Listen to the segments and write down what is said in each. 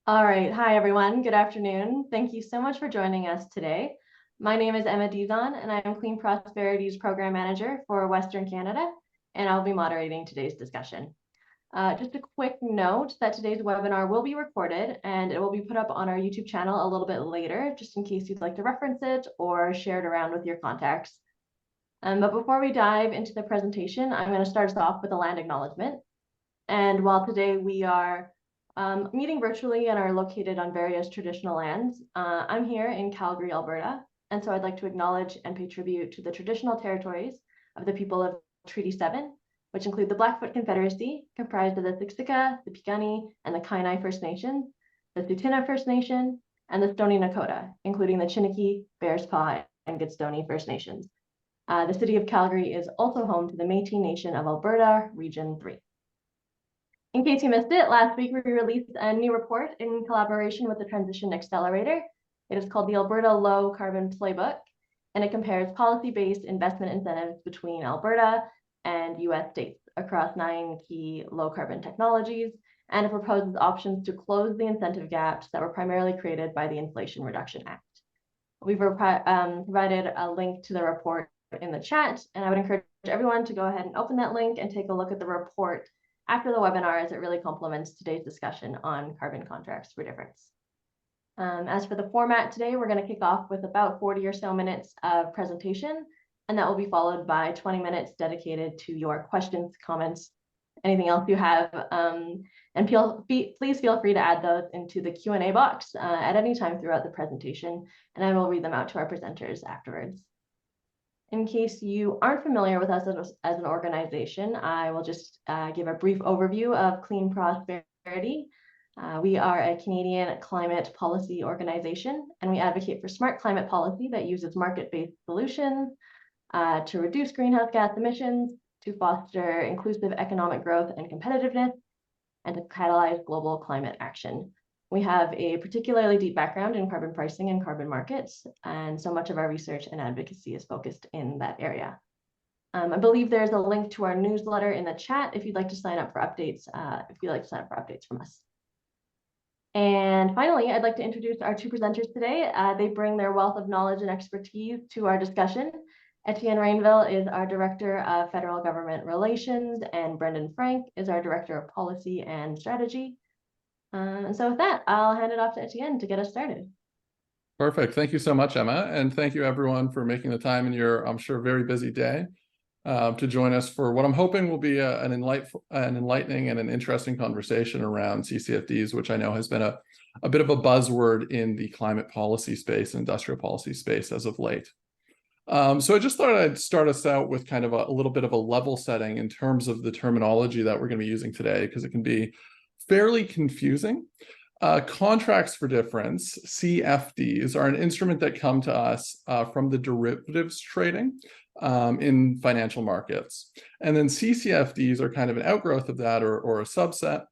All right. Hi, everyone. Good afternoon. Thank you so much for joining us today. My name is Emma Dizon, and I am Clean Prosperity's Program Manager for Western Canada, and I'll be moderating today's discussion. Just a quick note that today's webinar will be recorded, and it will be put up on our YouTube channel a little bit later, just in case you'd like to reference it or share it around with your contacts. But before we dive into the presentation, I'm going to start us off with a land acknowledgement. And while today we are meeting virtually and are located on various traditional lands, I'm here in Calgary, Alberta, and so I'd like to acknowledge and pay tribute to the traditional territories of the people of Treaty 7, which include the Blackfoot Confederacy, comprised of the Siksika, the Piikani, and the Kainai First Nations, the Tsuut'ina First Nation, and the Stoney Nakoda, including the Chiniki, Bearspaw, and Goodstoney First Nations. The city of Calgary is also home to the Métis Nation of Alberta, Region 3. In case you missed it, last week we released a new report in collaboration with the Transition Accelerator. It is called the Alberta Low Carbon Playbook, and it compares policy-based investment incentives between Alberta and US states across 9 key low carbon technologies, and it proposes options to close the incentive gaps that were primarily created by the Inflation Reduction Act. We've provided a link to the report in the chat, and I would encourage everyone to go ahead and open that link and take a look at the report after the webinar, as it really complements today's discussion on carbon contracts for difference. As for the format today, we're going to kick off with about 40 or so minutes of presentation, and that will be followed by 20 minutes dedicated to your questions, comments, anything else you have. And please feel free to add those into the Q&A box at any time throughout the presentation, and I will read them out to our presenters afterwards. In case you aren't familiar with us as an organization, I will just give a brief overview of Clean Prosperity. We are a Canadian climate policy organization, and we advocate for smart climate policy that uses market-based solutions to reduce greenhouse gas emissions, to foster inclusive economic growth and competitiveness, and to catalyze global climate action. We have a particularly deep background in carbon pricing and carbon markets, and so much of our research and advocacy is focused in that area. I believe there's a link to our newsletter in the chat if you'd like to sign up for updates, from us. And finally, I'd like to introduce our 2 presenters today. They bring their wealth of knowledge and expertise to our discussion. Etienne Rainville is our Director of Federal Government Relations, and Brendan Frank is our Director of Policy and Strategy. And so with that, I'll hand it off to Etienne to get us started. Perfect. Thank you so much, Emma. And thank you everyone for making the time in your, I'm sure, very busy day to join us for what I'm hoping will be an enlightening and an interesting conversation around CCfDs, which I know has been a bit of a buzzword in the climate policy space, industrial policy space as of late. So I just thought I'd start us out with kind of a little bit of a level setting in terms of the terminology that we're going to be using today, because it can be fairly confusing. Contracts for difference, CFDs, are an instrument that come to us from the derivatives trading in financial markets. And then CCfDs are kind of an outgrowth of that, or a subset,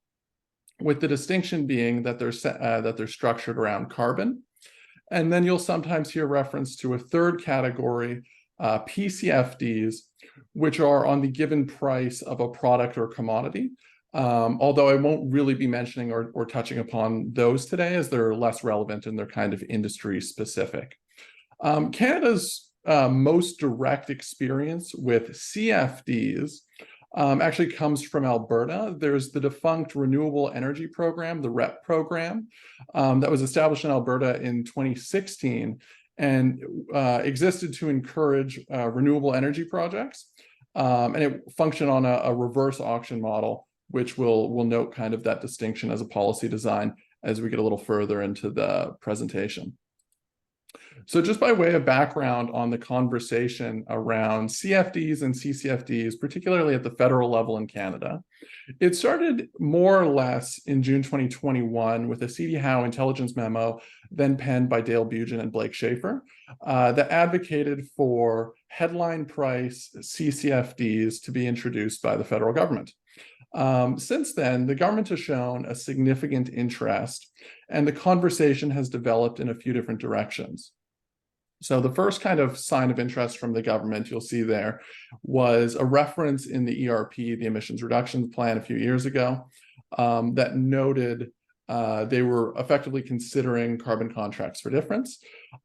with the distinction being that they're structured around carbon. And then you'll sometimes hear reference to a third category, PCfDs, which are on the given price of a product or commodity. Although I won't really be mentioning or touching upon those today, as they're less relevant and they're kind of industry specific. Canada's most direct experience with CFDs actually comes from Alberta. There's the defunct Renewable Energy Program, the REP program, that was established in Alberta in 2016 and existed to encourage renewable energy projects. And it functioned on a reverse auction model, which we'll note kind of that distinction as a policy design as we get a little further into the presentation. So just by way of background on the conversation around CFDs and CCfDs, particularly at the federal level in Canada, it started more or less in June 2021 with a C.D. Howe intelligence memo, then penned by Dale Bugen and Blake Schaefer, that advocated for headline price CCfDs to be introduced by the federal government. Since then, the government has shown a significant interest, and the conversation has developed in a few different directions. So the first kind of sign of interest from the government you'll see there was a reference in the ERP, the Emissions Reduction Plan, a few years ago, that noted they were effectively considering carbon contracts for difference.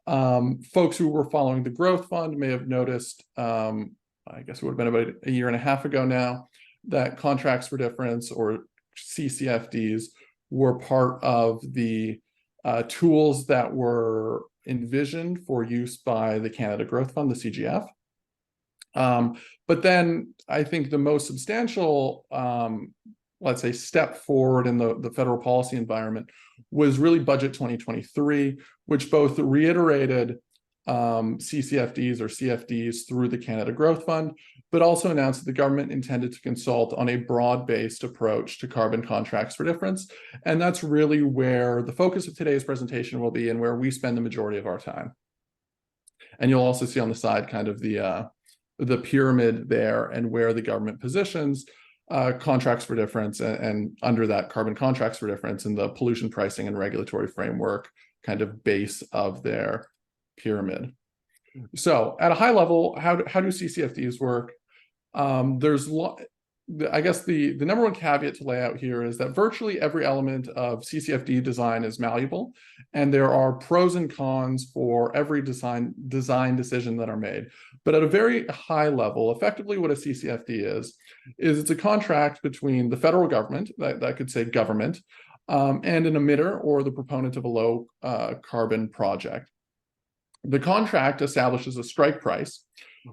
Folks who were following the Growth Fund may have noticed, I guess it would have been about a year and a half ago now, that contracts for difference, or CCfDs, were part of the tools that were envisioned for use by the Canada Growth Fund, the CGF. But then I think the most substantial, let's say, step forward in the federal policy environment was really Budget 2023, which both reiterated CCfDs or CFDs through the Canada Growth Fund, but also announced that the government intended to consult on a broad-based approach to carbon contracts for difference. And that's really where the focus of today's presentation will be, and where we spend the majority of our time. And you'll also see on the side kind of the pyramid there, and where the government positions contracts for difference, and under that, carbon contracts for difference, and the pollution pricing and regulatory framework kind of base of their pyramid. So at a high level, how do CCfDs work? I guess the number one caveat to lay out here is that virtually every element of CCfD design is malleable, and there are pros and cons for every design decision that are made. But at a very high level, effectively what a CCfD is it's a contract between the federal government, that could say government, and an emitter or the proponent of a low carbon project. The contract establishes a strike price,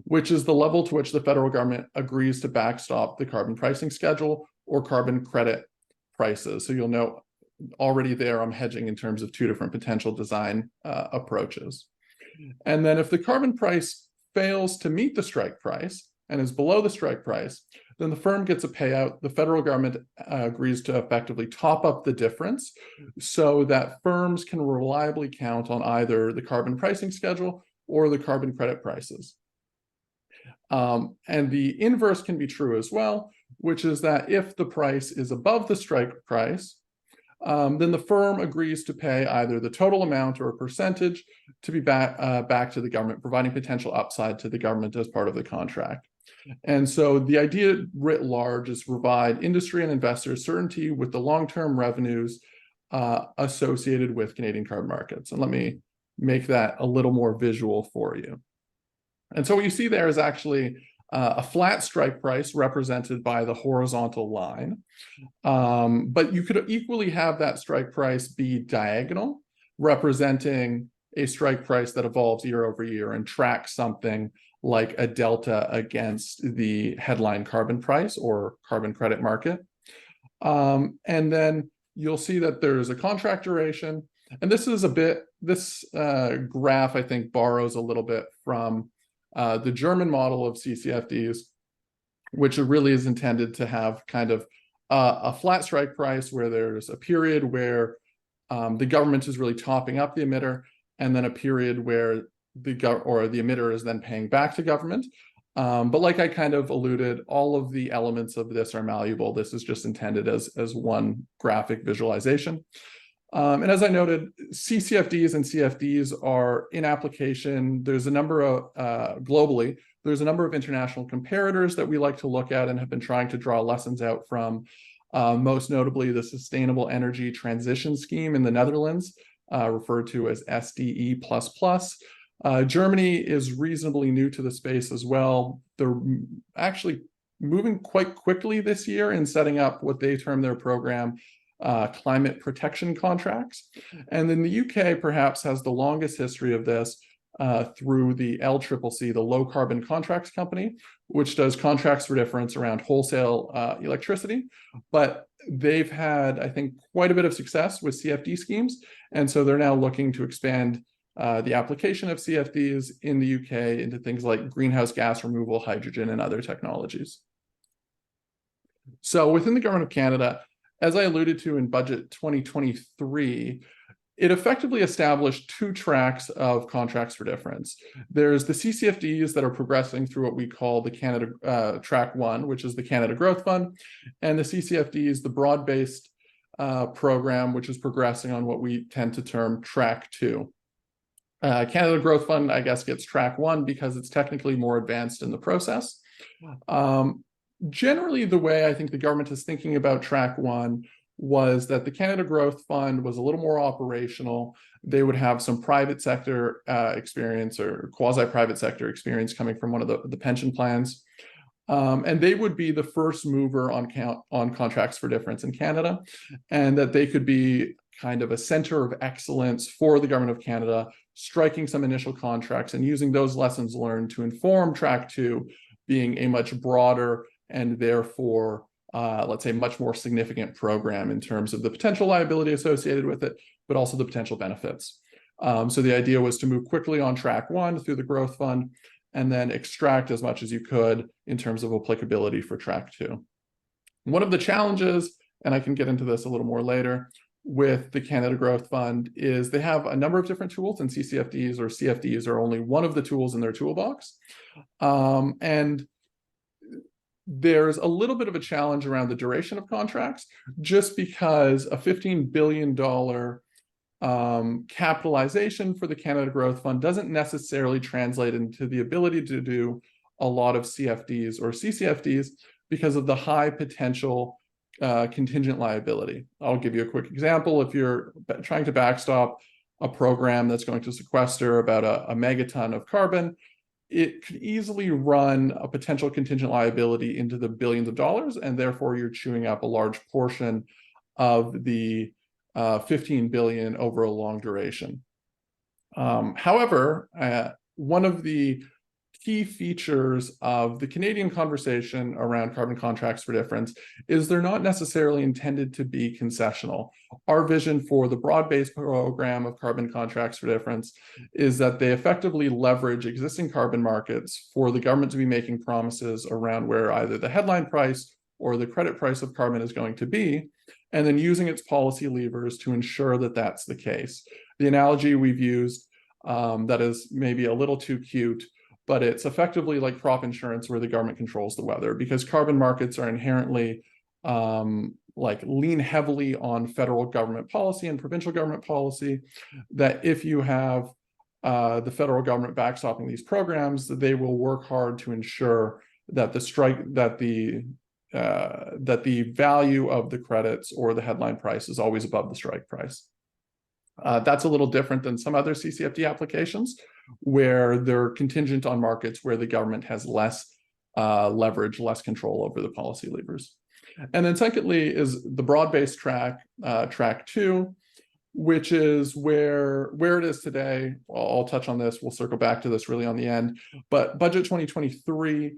which is the level to which the federal government agrees to backstop the carbon pricing schedule or carbon credit prices. So you'll note already there I'm hedging in terms of two different potential design approaches. And then if the carbon price fails to meet the strike price and is below the strike price, then the firm gets a payout. The federal government agrees to effectively top up the difference so that firms can reliably count on either the carbon pricing schedule or the carbon credit prices. And the inverse can be true as well, which is that if the price is above the strike price, then the firm agrees to pay either the total amount or a percentage to be back to the government, providing potential upside to the government as part of the contract. And so the idea writ large is to provide industry and investors certainty with the long-term revenues associated with Canadian carbon markets. And let me make that a little more visual for you. And so what you see there is actually a flat strike price represented by the horizontal line. But you could equally have that strike price be diagonal, representing a strike price that evolves year over year and tracks something like a delta against the headline carbon price or carbon credit market. And then you'll see that there's a contract duration. And this is this graph, I think, borrows a little bit from the German model of CCfDs, which really is intended to have kind of a flat strike price where there's a period where the government is really topping up the emitter, and then a period where the emitter is then paying back to government. But like I kind of alluded, all of the elements of this are malleable. This is just intended as one graphic visualization. And as I noted, CCfDs and CFDs are in application. There's a number of, globally, there's a number of international comparators that we like to look at and have been trying to draw lessons out from, most notably the Sustainable Energy Transition Scheme in the Netherlands, referred to as SDE++. Germany is reasonably new to the space as well. They're actually moving quite quickly this year in setting up what they term their program climate protection contracts. And then the UK perhaps has the longest history of this through the LCCC, the Low Carbon Contracts Company, which does contracts for difference around wholesale electricity. But they've had, I think, quite a bit of success with CFD schemes. And so they're now looking to expand the application of CFDs in the UK into things like greenhouse gas removal, hydrogen, and other technologies. So within the Government of Canada, as I alluded to in Budget 2023, it effectively established two tracks of contracts for difference. There's the CCfDs that are progressing through what we call the Canada Track 1, which is the Canada Growth Fund, and the CCfDs, the broad-based program, which is progressing on what we tend to term Track 2. Canada Growth Fund, I guess, gets Track 1 because it's technically more advanced in the process. Generally, the way I think the government is thinking about Track 1 was that the Canada Growth Fund was a little more operational. They would have some private sector experience or quasi-private sector experience coming from one of the pension plans. And they would be the first mover on contracts for difference in Canada, and that they could be kind of a center of excellence for the government of Canada, striking some initial contracts and using those lessons learned to inform Track 2 being a much broader and therefore, let's say, much more significant program in terms of the potential liability associated with it, but also the potential benefits. So the idea was to move quickly on Track 1 through the Growth Fund, and then extract as much as you could in terms of applicability for Track 2. One of the challenges, and I can get into this a little more later, with the Canada Growth Fund is they have a number of different tools, and CCfDs or CFDs are only one of the tools in their toolbox. And there's a little bit of a challenge around the duration of contracts, just because a $15 billion capitalization for the Canada Growth Fund doesn't necessarily translate into the ability to do a lot of CFDs or CCfDs because of the high potential contingent liability. I'll give you a quick example. If you're trying to backstop a program that's going to sequester about a megaton of carbon, it could easily run a potential contingent liability into the billions of dollars, and therefore you're chewing up a large portion of the 15 billion over a long duration. However, one of the key features of the Canadian conversation around carbon contracts for difference is they're not necessarily intended to be concessional. Our vision for the broad-based program of carbon contracts for difference is that they effectively leverage existing carbon markets for the government to be making promises around where either the headline price or the credit price of carbon is going to be, and then using its policy levers to ensure that that's the case. The analogy we've used that is maybe a little too cute, but it's effectively like crop insurance where the government controls the weather, because carbon markets are inherently like lean heavily on federal government policy and provincial government policy, that if you have the federal government backstopping these programs, that they will work hard to ensure that the value of the credits or the headline price is always above the strike price. That's a little different than some other CCfD applications, where they're contingent on markets where the government has less leverage, less control over the policy levers. And then secondly is the broad-based track, Track 2, which is where it is today. I'll touch on this. We'll circle back to this really on the end. But Budget 2023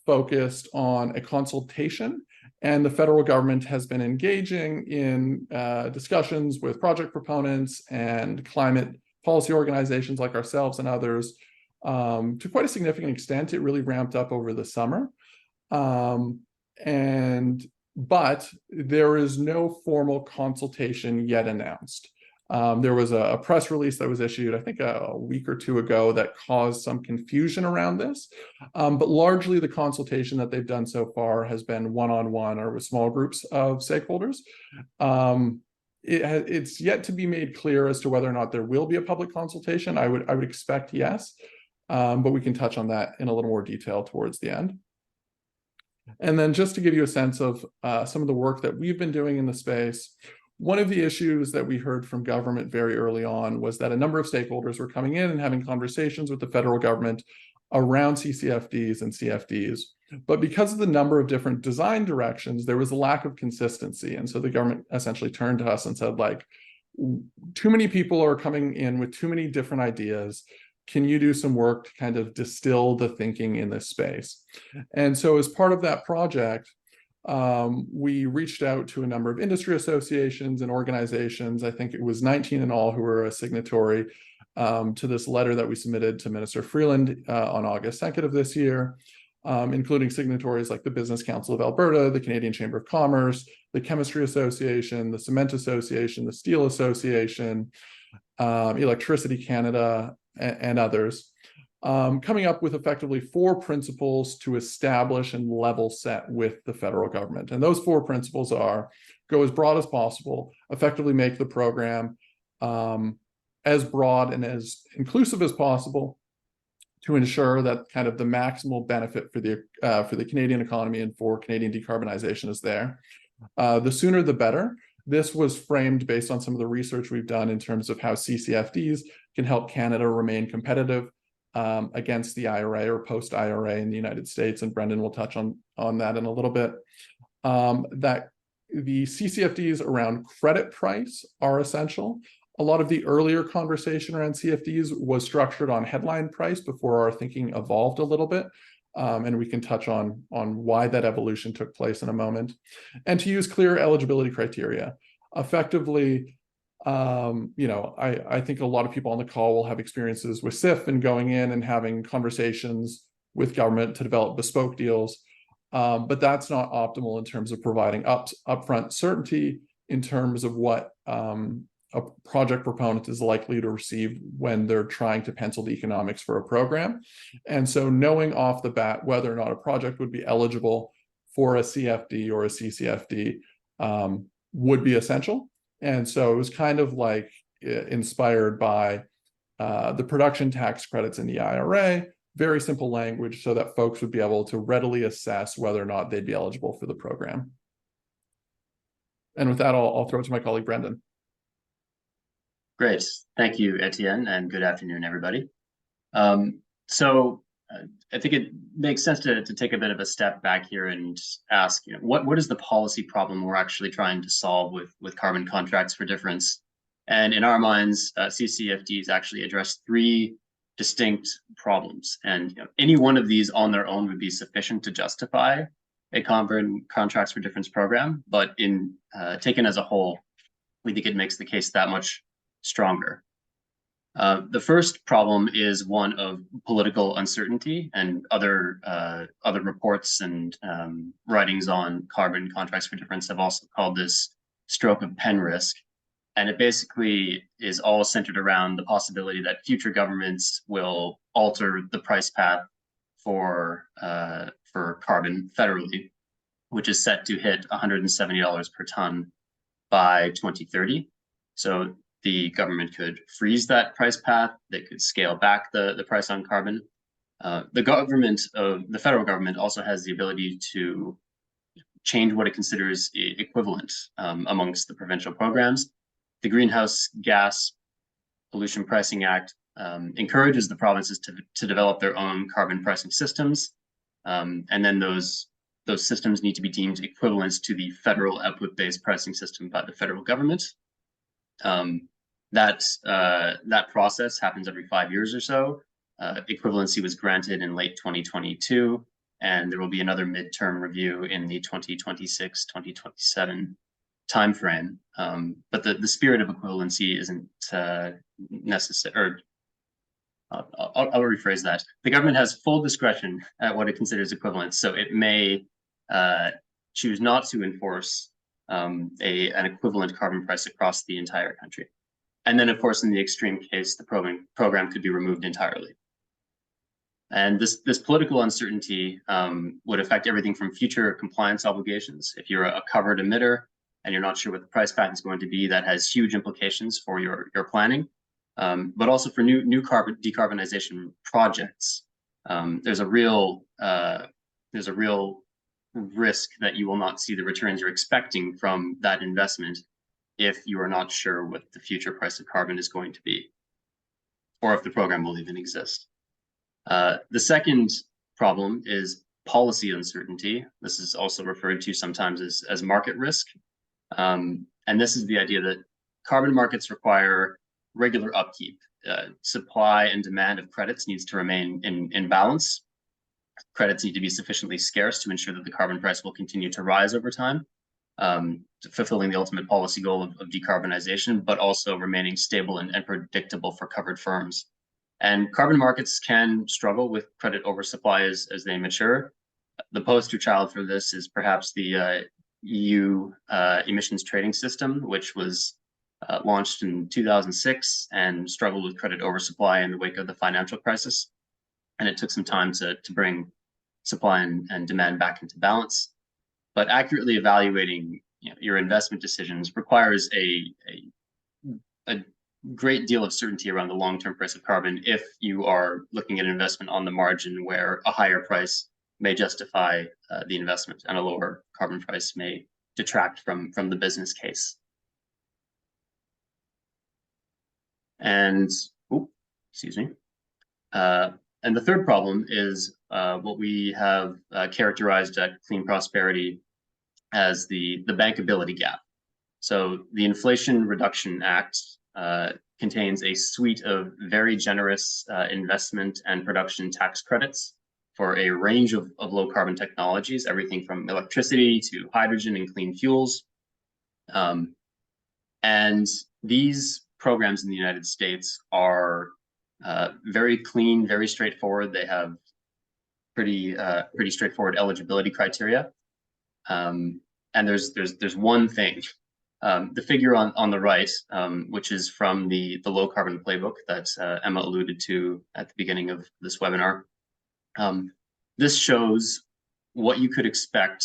focused on a consultation, and the federal government has been engaging in discussions with project proponents and climate policy organizations like ourselves and others to quite a significant extent. It really ramped up over the summer. But there is no formal consultation yet announced. There was a press release that was issued, I think, a week or two ago that caused some confusion around this. But largely the consultation that they've done so far has been one-on-one or with small groups of stakeholders. It's yet to be made clear as to whether or not there will be a public consultation. I would expect yes, but we can touch on that in a little more detail towards the end. And then just to give you a sense of some of the work that we've been doing in the space, one of the issues that we heard from government very early on was that a number of stakeholders were coming in and having conversations with the federal government around CCfDs and CFDs. But because of the number of different design directions, there was a lack of consistency. And so the government essentially turned to us and said, like, too many people are coming in with too many different ideas. Can you do some work to kind of distill the thinking in this space? And so as part of that project, we reached out to a number of industry associations and organizations. I think it was 19 in all who were a signatory to this letter that we submitted to Minister Freeland on August 2nd of this year, including signatories like the Business Council of Alberta, the Canadian Chamber of Commerce, the Chemistry Association, the Cement Association, the Steel Association, Electricity Canada, and others, coming up with effectively 4 principles to establish and level set with the federal government. And those 4 principles are: go as broad as possible, effectively make the program as broad and as inclusive as possible to ensure that kind of the maximal benefit for the Canadian economy and for Canadian decarbonization is there. The sooner the better. This was framed based on some of the research we've done in terms of how CCfDs can help Canada remain competitive against the IRA or post-IRA in the United States, and Brendan will touch on that in a little bit. That the CCfDs around credit price are essential. A lot of the earlier conversation around CFDs was structured on headline price before our thinking evolved a little bit. And we can touch on why that evolution took place in a moment. And to use clear eligibility criteria. Effectively, I think a lot of people on the call will have experiences with CIF and going in and having conversations with government to develop bespoke deals. But that's not optimal in terms of providing upfront certainty in terms of what a project proponent is likely to receive when they're trying to pencil the economics for a program. And so knowing off the bat whether or not a project would be eligible for a CFD or a CCfD would be essential. And so it was kind of like inspired by the production tax credits in the IRA, very simple language so that folks would be able to readily assess whether or not they'd be eligible for the program. And with that, I'll throw it to my colleague, Brendan. Great. Thank you, Etienne, and good afternoon, everybody. I think it makes sense to take a bit of a step back here and ask, what is the policy problem we're actually trying to solve with carbon contracts for difference? And in our minds, CCfDs actually address three distinct problems. And any one of these on their own would be sufficient to justify a carbon contracts for difference program. But in taken as a whole, we think it makes the case that much stronger. The first problem is one of political uncertainty, and other reports and writings on carbon contracts for difference have also called this stroke of pen risk. And it basically is all centered around the possibility that future governments will alter the price path for carbon federally, which is set to hit $170 per ton by 2030. So the government could freeze that price path. They could scale back the price on carbon. The federal government also has the ability to change what it considers equivalent amongst the provincial programs. The Greenhouse Gas Pollution Pricing Act encourages the provinces to develop their own carbon pricing systems. And then those systems need to be deemed equivalent to the federal output-based pricing system by the federal government. That process happens every 5 years or so. Equivalency was granted in late 2022, and there will be another midterm review in the 2026-2027 timeframe. But the spirit of equivalency isn't necessary. Or I'll rephrase that. The government has full discretion at what it considers equivalent, so it may choose not to enforce an equivalent carbon price across the entire country. And then, of course, in the extreme case, the program could be removed entirely. And this political uncertainty would affect everything from future compliance obligations. If you're a covered emitter and you're not sure what the price path is going to be, that has huge implications for your planning, but also for new carbon decarbonization projects. There's a real risk that you will not see the returns you're expecting from that investment if you are not sure what the future price of carbon is going to be, or if the program will even exist. The second problem is policy uncertainty. This is also referred to sometimes as market risk. And this is the idea that carbon markets require regular upkeep. Supply and demand of credits needs to remain in balance. Credits need to be sufficiently scarce to ensure that the carbon price will continue to rise over time, fulfilling the ultimate policy goal of decarbonization, but also remaining stable and predictable for covered firms. And carbon markets can struggle with credit oversupply as they mature. The poster child for this is perhaps the EU emissions trading system, which was launched in 2006 and struggled with credit oversupply in the wake of the financial crisis. And it took some time to bring supply and demand back into balance. But accurately evaluating your investment decisions requires a great deal of certainty around the long-term price of carbon if you are looking at an investment on the margin where a higher price may justify the investment and a lower carbon price may detract from the business case. And, excuse me. And the third problem is what we have characterized at Clean Prosperity as the bankability gap. So the Inflation Reduction Act contains a suite of very generous investment and production tax credits for a range of low carbon technologies, everything from electricity to hydrogen and clean fuels. And these programs in the United States are very clean, very straightforward. They have pretty straightforward eligibility criteria. And there's one thing. The figure on the right, which is from the low carbon playbook that Emma alluded to at the beginning of this webinar. This shows what you could expect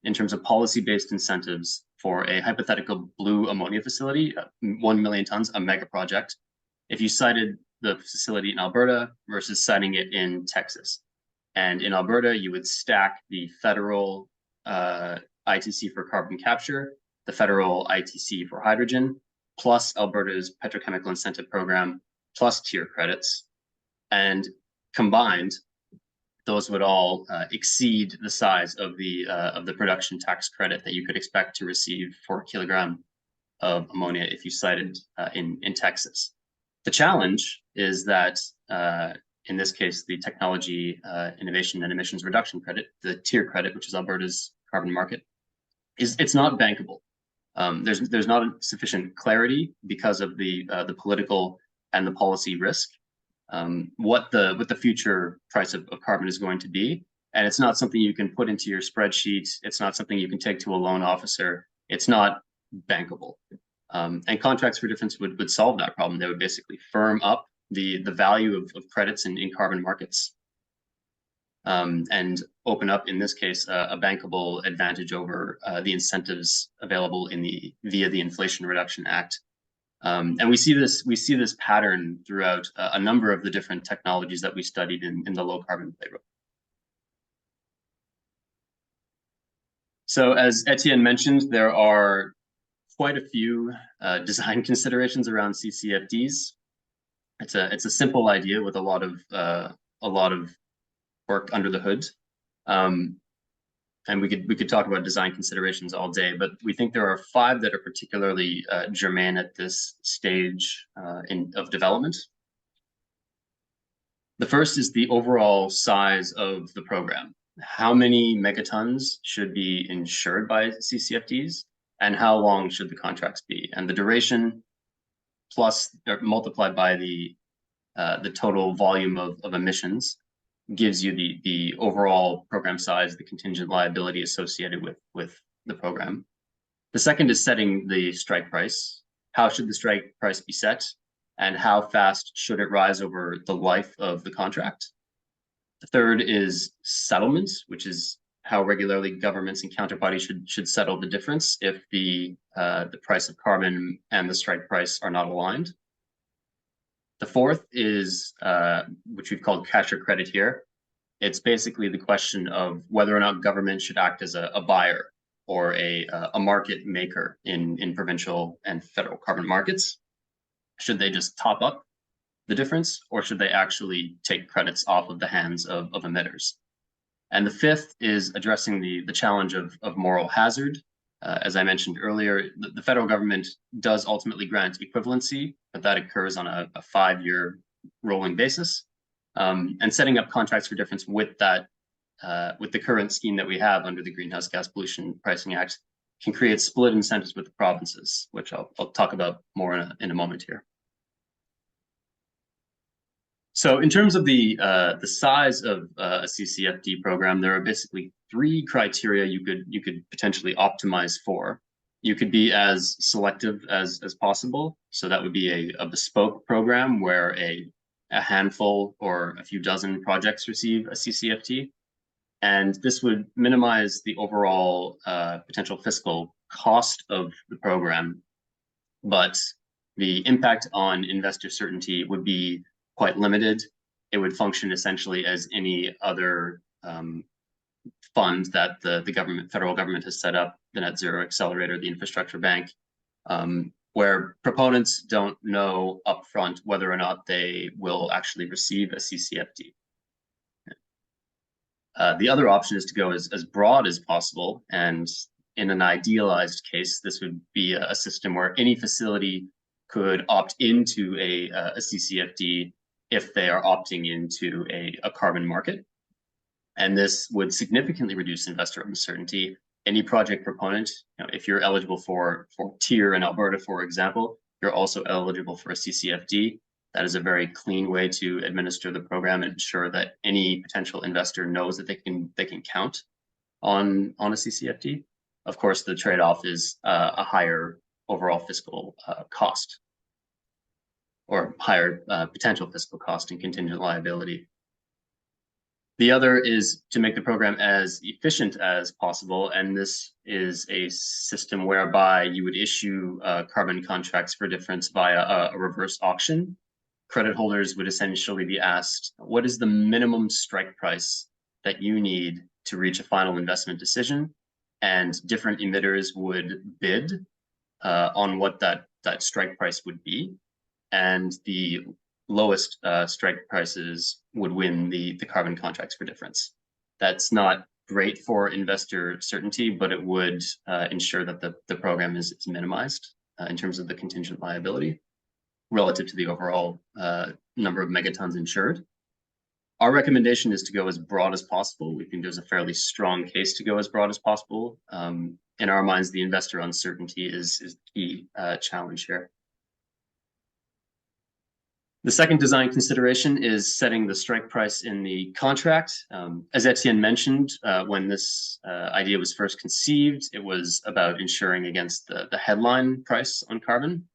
in terms of policy-based incentives for a hypothetical blue ammonia facility, 1 million tons, a mega project, if you cited the facility in Alberta versus citing it in Texas. And in Alberta, you would stack the federal ITC for carbon capture, the federal ITC for hydrogen, plus Alberta's petrochemical incentive program, plus tier credits. And combined, those would all exceed the size of the production tax credit that you could expect to receive for a kilogram of ammonia if you cited in Texas. The challenge is that in this case, the Technology Innovation and Emissions Reduction Credit, the tier credit, which is Alberta's carbon market, it's not bankable. There's not sufficient clarity because of the political and the policy risk. What the future price of carbon is going to be, and it's not something you can put into your spreadsheet. It's not something you can take to a loan officer. It's not bankable. And contracts for difference would solve that problem. They would basically firm up the value of credits in carbon markets, and open up, in this case, a bankable advantage over the incentives available via the Inflation Reduction Act. And we see this pattern throughout a number of the different technologies that we studied in the low carbon playbook. So as Etienne mentioned, there are quite a few design considerations around CCfDs. It's a simple idea with a lot of work under the hood. And we could talk about design considerations all day, but we think there are 5 that are particularly germane at this stage of development. The first is the overall size of the program. How many megatons should be insured by CCfDs, and how long should the contracts be? And the duration plus or multiplied by the total volume of emissions gives you the overall program size, the contingent liability associated with the program. The second is setting the strike price. How should the strike price be set, and how fast should it rise over the life of the contract? The third is settlement, which is how regularly governments and counterparties should settle the difference if the price of carbon and the strike price are not aligned. The fourth is, which we've called cash or credit here. It's basically the question of whether or not government should act as a buyer or a market maker in provincial and federal carbon markets. Should they just top up the difference, or should they actually take credits off of the hands of emitters? And the fifth is addressing the challenge of moral hazard. As I mentioned earlier, the federal government does ultimately grant equivalency, but that occurs on a 5-year rolling basis. And setting up contracts for difference with that, with the current scheme that we have under the Greenhouse Gas Pollution Pricing Act, can create split incentives with the provinces, which I'll talk about more in a moment here. So in terms of the size of a CCfD program, there are basically 3 criteria you could potentially optimize for. You could be as selective as possible. So that would be a bespoke program where a handful or a few dozen projects receive a CCfD. And this would minimize the overall potential fiscal cost of the program, but the impact on investor certainty would be quite limited. It would function essentially as any other fund that the federal government has set up, the Net Zero Accelerator, the Infrastructure Bank, where proponents don't know upfront whether or not they will actually receive a CCfD. The other option is to go as broad as possible, and in an idealized case, this would be a system where any facility could opt into a CCfD if they are opting into a carbon market. And this would significantly reduce investor uncertainty. Any project proponent, if you're eligible for TIER in Alberta, for example, you're also eligible for a CCfD. That is a very clean way to administer the program and ensure that any potential investor knows that they can count on a CCfD. Of course, the trade-off is a higher overall fiscal cost, or higher potential fiscal cost and contingent liability. The other is to make the program as efficient as possible, and this is a system whereby you would issue carbon contracts for difference via a reverse auction. Credit holders would essentially be asked, what is the minimum strike price that you need to reach a final investment decision? And different emitters would bid on what that strike price would be. And the lowest strike prices would win the carbon contracts for difference. That's not great for investor certainty, but it would ensure that the program is minimized in terms of the contingent liability relative to the overall number of megatons insured. Our recommendation is to go as broad as possible. We think there's a fairly strong case to go as broad as possible. In our minds, the investor uncertainty is the key challenge here. The second design consideration is setting the strike price in the contract. As Etienne mentioned, when this idea was first conceived, it was about insuring against the headline price on carbon.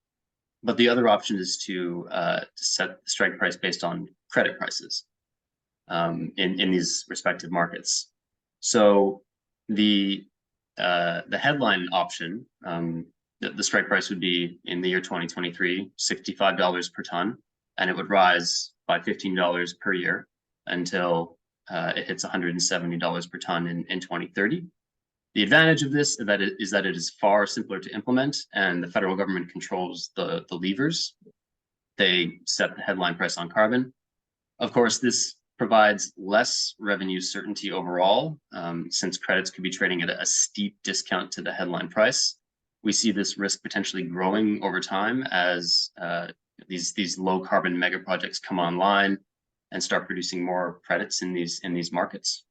But the other option is to set the strike price based on credit prices in these respective markets. So the headline option, the strike price would be in the year 2023, $65 per ton, and it would rise by $15 per year until it hits $170 per ton in 2030. The advantage of this is that it is far simpler to implement, and the federal government controls the levers. They set the headline price on carbon. Of course, this provides less revenue certainty overall, since credits could be trading at a steep discount to the headline price. We see this risk potentially growing over time as these low carbon mega projects come online and start producing more credits in these markets.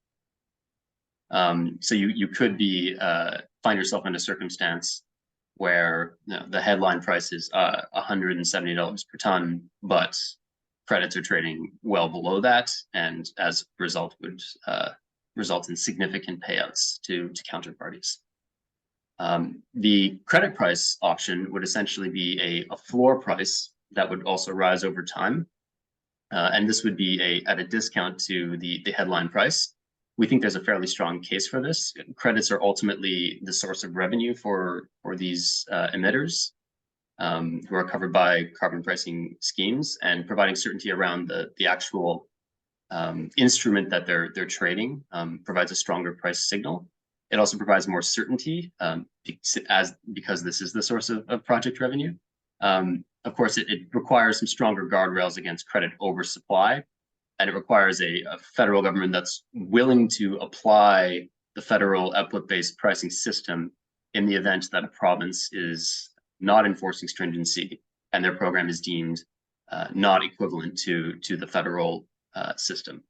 So you could find yourself in a circumstance where the headline price is $170 per ton, but credits are trading well below that, and as a result would result in significant payouts to counterparties. The credit price option would essentially be a floor price that would also rise over time, and this would be at a discount to the headline price. We think there's a fairly strong case for this. Credits are ultimately the source of revenue for these emitters who are covered by carbon pricing schemes, and providing certainty around the actual instrument that they're trading provides a stronger price signal. It also provides more certainty because this is the source of project revenue. Of course, it requires some stronger guardrails against credit oversupply, and it requires a federal government that's willing to apply the federal output-based pricing system in the event that a province is not enforcing stringency and their program is deemed not equivalent to the federal system.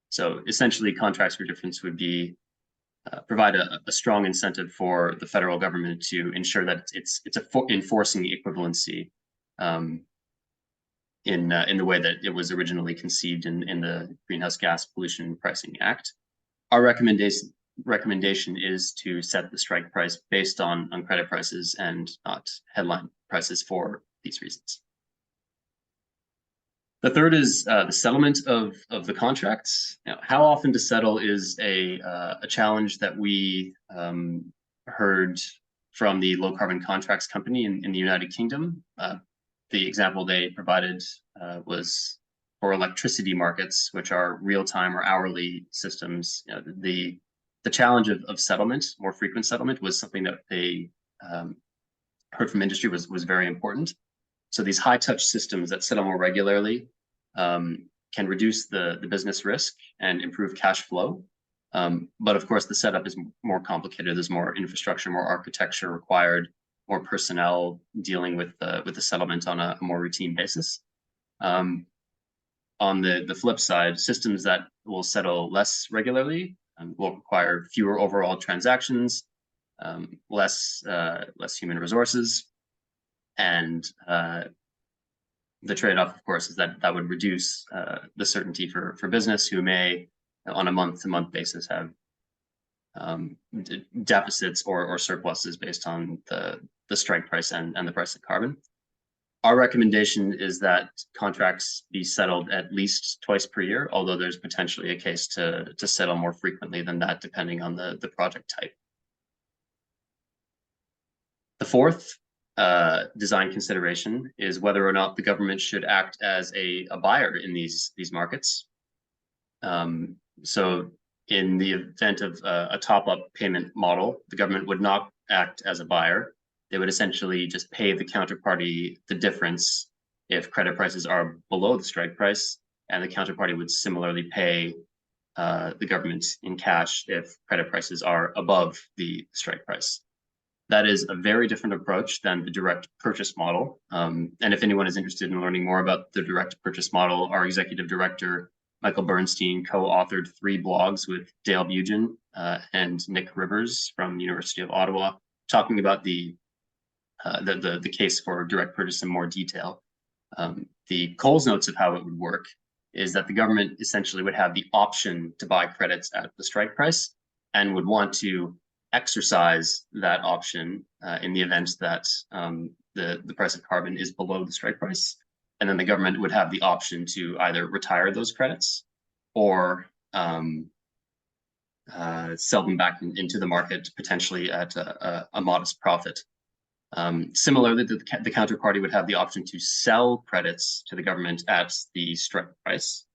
So essentially, contracts for difference would provide a strong incentive for the federal government to ensure that it's enforcing equivalency in the way that it was originally conceived in the Greenhouse Gas Pollution Pricing Act. Our recommendation is to set the strike price based on credit prices and not headline prices for these reasons. The third is the settlement of the contracts. Now, how often to settle is a challenge that we heard from the Low Carbon Contracts Company in the United Kingdom. The example they provided was for electricity markets, which are real-time or hourly systems. The challenge of settlement, more frequent settlement, was something that they heard from industry was very important. So these high touch systems that settle more regularly can reduce the business risk and improve cash flow. But of course, the setup is more complicated. There's more infrastructure, more architecture required, more personnel dealing with the settlement on a more routine basis. On the flip side, systems that will settle less regularly will require fewer overall transactions, less human resources, and the trade-off, of course, is that would reduce the certainty for business who may, on a month-to-month basis, have deficits or surpluses based on the strike price and the price of carbon. Our recommendation is that contracts be settled at least twice per year, although there's potentially a case to settle more frequently than that, depending on the project type. The fourth design consideration is whether or not the government should act as a buyer in these markets. So in the event of a top-up payment model, the government would not act as a buyer. They would essentially just pay the counterparty the difference if credit prices are below the strike price, and the counterparty would similarly pay the government in cash if credit prices are above the strike price. That is a very different approach than the direct purchase model. And if anyone is interested in learning more about the direct purchase model, our executive director, Michael Bernstein, co-authored 3 blogs with Dale Bugen and Nick Rivers from the University of Ottawa, talking about the case for direct purchase in more detail. The Coles notes of how it would work is that the government essentially would have the option to buy credits at the strike price and would want to exercise that option in the event that the price of carbon is below the strike price. And then the government would have the option to either retire those credits or sell them back into the market, potentially at a modest profit. Similarly, the counterparty would have the option to sell credits to the government at the strike price.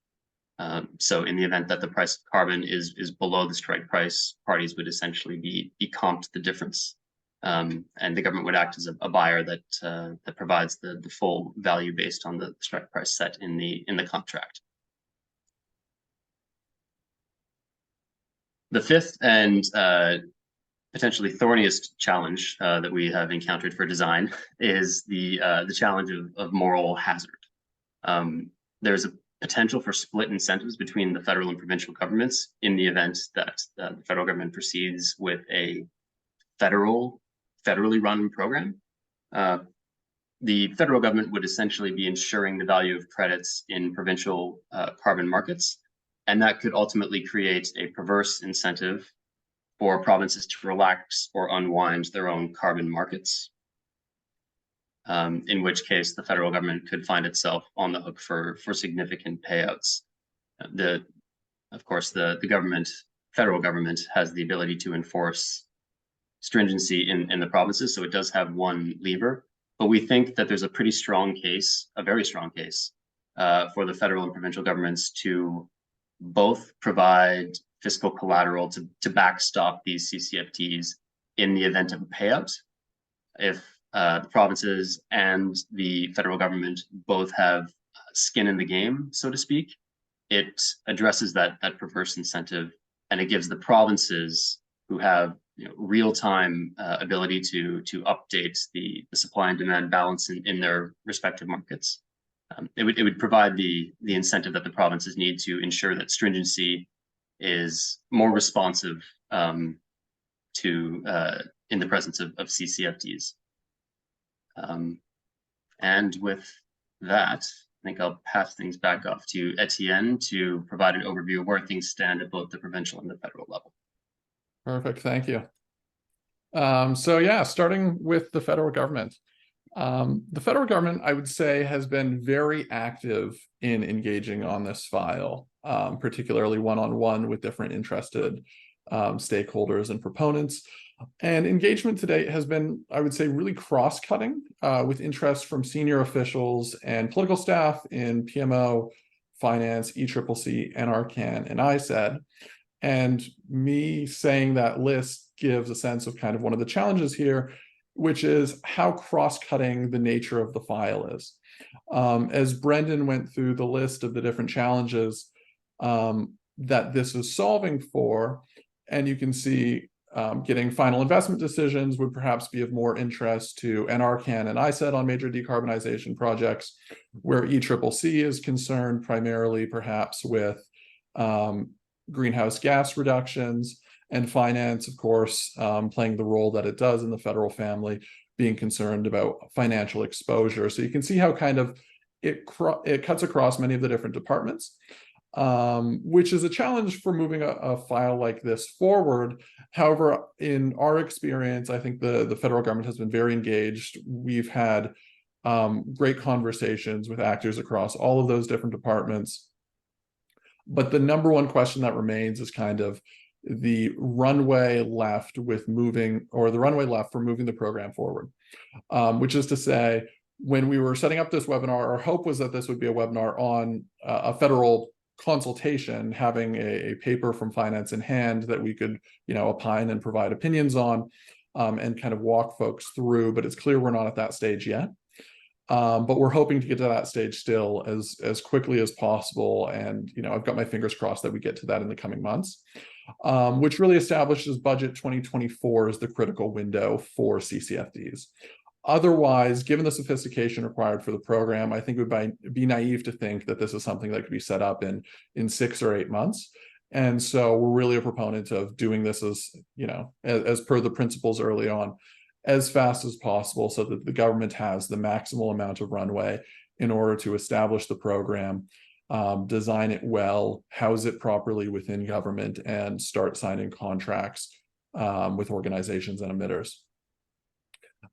So in the event that the price of carbon is below the strike price, parties would essentially be comped the difference. And the government would act as a buyer that provides the full value based on the strike price set in the contract. The fifth and potentially thorniest challenge that we have encountered for design is the challenge of moral hazard. There's a potential for split incentives between the federal and provincial governments in the event that the federal government proceeds with a federally run program. The federal government would essentially be ensuring the value of credits in provincial carbon markets, and that could ultimately create a perverse incentive for provinces to relax or unwind their own carbon markets, in which case the federal government could find itself on the hook for significant payouts. Of course, the federal government has the ability to enforce stringency in the provinces, so it does have one lever, but we think that there's a pretty strong case, a very strong case, for the federal and provincial governments to both provide fiscal collateral to backstop these CCfDs in the event of a payout. If the provinces and the federal government both have skin in the game, so to speak, it addresses that perverse incentive, and it gives the provinces who have real-time ability to update the supply and demand balance in their respective markets. It would provide the incentive that the provinces need to ensure that stringency is more responsive to in the presence of CCfDs. And with that, I think I'll pass things back off to Etienne to provide an overview of where things stand at both the provincial and the federal level. Perfect, thank you. So yeah, starting with the federal government. The federal government, I would say, has been very active in engaging on this file, particularly one-on-one with different interested stakeholders and proponents. And engagement to date has been, I would say, really cross-cutting with interest from senior officials and political staff in PMO, finance, ECCC, NRCan, and ISED. And me saying that list gives a sense of kind of one of the challenges here which is how cross-cutting the nature of the file is. As Brendan went through the list of the different challenges that this is solving for, and you can see getting final investment decisions would perhaps be of more interest to NRCan and ISET on major decarbonization projects, where ECCC is concerned primarily perhaps with greenhouse gas reductions, and finance, of course, playing the role that it does in the federal family, being concerned about financial exposure. So you can see how kind of it cuts across many of the different departments, which is a challenge for moving a file like this forward. However, in our experience, I think the federal government has been very engaged. We've had great conversations with actors across all of those different departments. But the number one question that remains is kind of the runway left with moving, or the runway left for moving the program forward, which is to say, when we were setting up this webinar, our hope was that this would be a webinar on a federal consultation, having a paper from finance in hand that we could, opine and provide opinions on, and kind of walk folks through. But it's clear we're not at that stage yet. But we're hoping to get to that stage still as quickly as possible. And, I've got my fingers crossed that we get to that in the coming months, which really establishes budget 2024 as the critical window for CCfDs. Otherwise, given the sophistication required for the program, I think it would be naive to think that this is something that could be set up in 6 or 8 months. And so we're really a proponent of doing this as per the principles early on, as fast as possible, so that the government has the maximal amount of runway in order to establish the program, design it well, house it properly within government, and start signing contracts with organizations and emitters.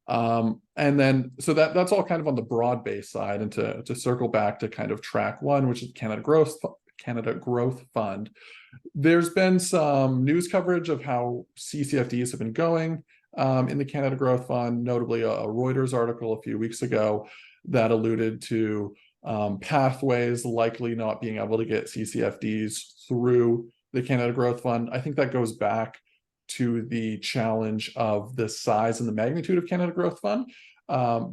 And then, so that's all kind of on the broad-based side. And to circle back to kind of track one, which is Canada Growth Fund, there's been some news coverage of how CCfDs have been going in the Canada Growth Fund, notably a Reuters article a few weeks ago that alluded to pathways likely not being able to get CCfDs through the Canada Growth Fund. I think that goes back to the challenge of the size and the magnitude of Canada Growth Fund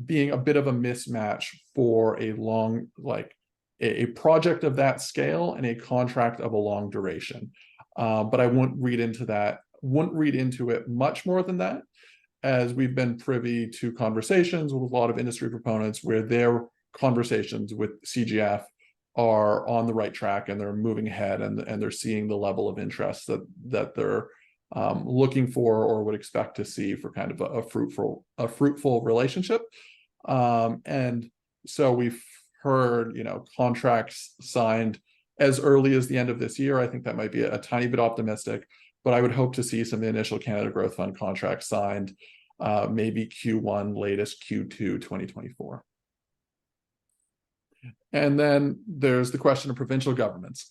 being a bit of a mismatch for a project of that scale and a contract of a long duration. But I wouldn't read into it much more than that, as we've been privy to conversations with a lot of industry proponents where their conversations with CGF are on the right track and they're moving ahead, and they're seeing the level of interest that they're looking for or would expect to see for kind of a fruitful relationship. And so we've heard, contracts signed as early as the end of this year. I think that might be a tiny bit optimistic, but I would hope to see some of the initial Canada Growth Fund contracts signed, maybe Q1, latest Q2 2024. And then there's the question of provincial governments.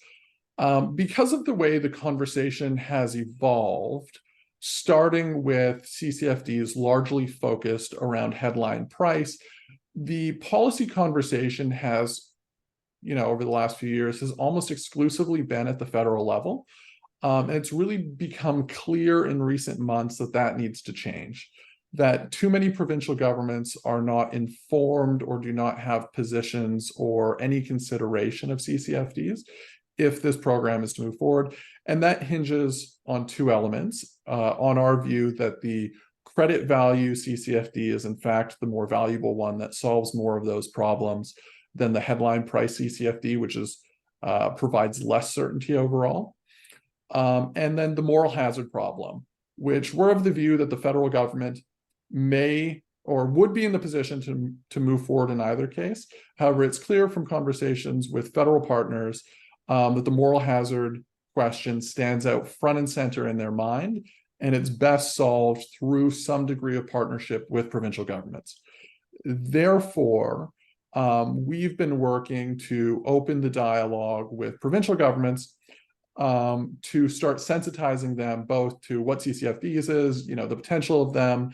Because of the way the conversation has evolved, starting with CCfDs largely focused around headline price, the policy conversation has, over the last few years, has almost exclusively been at the federal level. And it's really become clear in recent months that needs to change, that too many provincial governments are not informed or do not have positions or any consideration of CCfDs if this program is to move forward. And that hinges on two elements. On our view that the credit value CCfD is in fact the more valuable one that solves more of those problems than the headline price CCfD, which provides less certainty overall. And then the moral hazard problem, which we're of the view that the federal government may or would be in the position to move forward in either case. However, it's clear from conversations with federal partners that the moral hazard question stands out front and center in their mind, and it's best solved through some degree of partnership with provincial governments. Therefore, we've been working to open the dialogue with provincial governments to start sensitizing them both to what CCfDs is, the potential of them,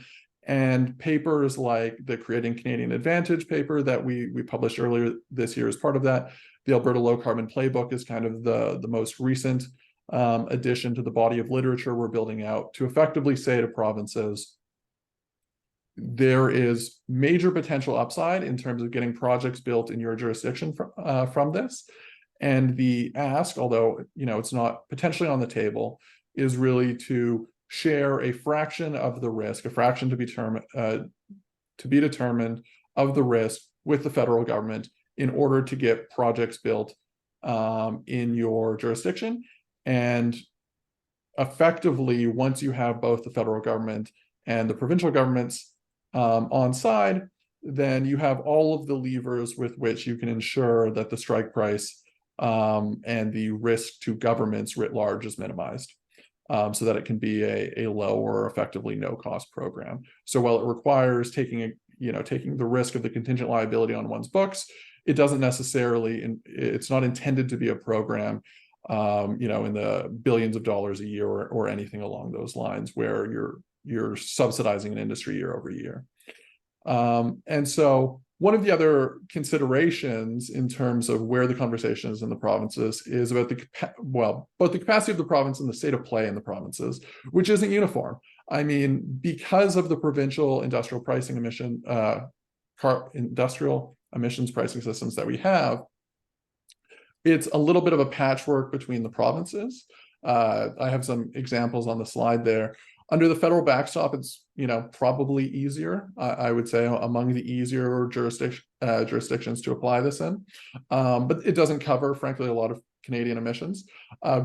and papers like the Creating Canadian Advantage paper that we published earlier this year as part of that. The Alberta Low Carbon Playbook is kind of the most recent addition to the body of literature we're building out to effectively say to provinces, there is major potential upside in terms of getting projects built in your jurisdiction from this. And the ask, although it's not potentially on the table, is really to share a fraction of the risk, a fraction to be determined of the risk with the federal government in order to get projects built in your jurisdiction. And effectively, once you have both the federal government and the provincial governments on side, then you have all of the levers with which you can ensure that the strike price and the risk to governments writ large is minimized, so that it can be a low or effectively no cost program. So while it requires taking the risk of the contingent liability on one's books, it doesn't necessarily, it's not intended to be a program in the billions of dollars a year or anything along those lines, where you're subsidizing an industry year over year. And so one of the other considerations in terms of where the conversation is in the provinces is about both the capacity of the province and the state of play in the provinces, which isn't uniform. I mean, because of the provincial industrial emissions pricing systems that we have, it's a little bit of a patchwork between the provinces. I have some examples on the slide there. Under the federal backstop, it's probably easier, I would say, among the easier jurisdictions to apply this in, but it doesn't cover, frankly, a lot of Canadian emissions.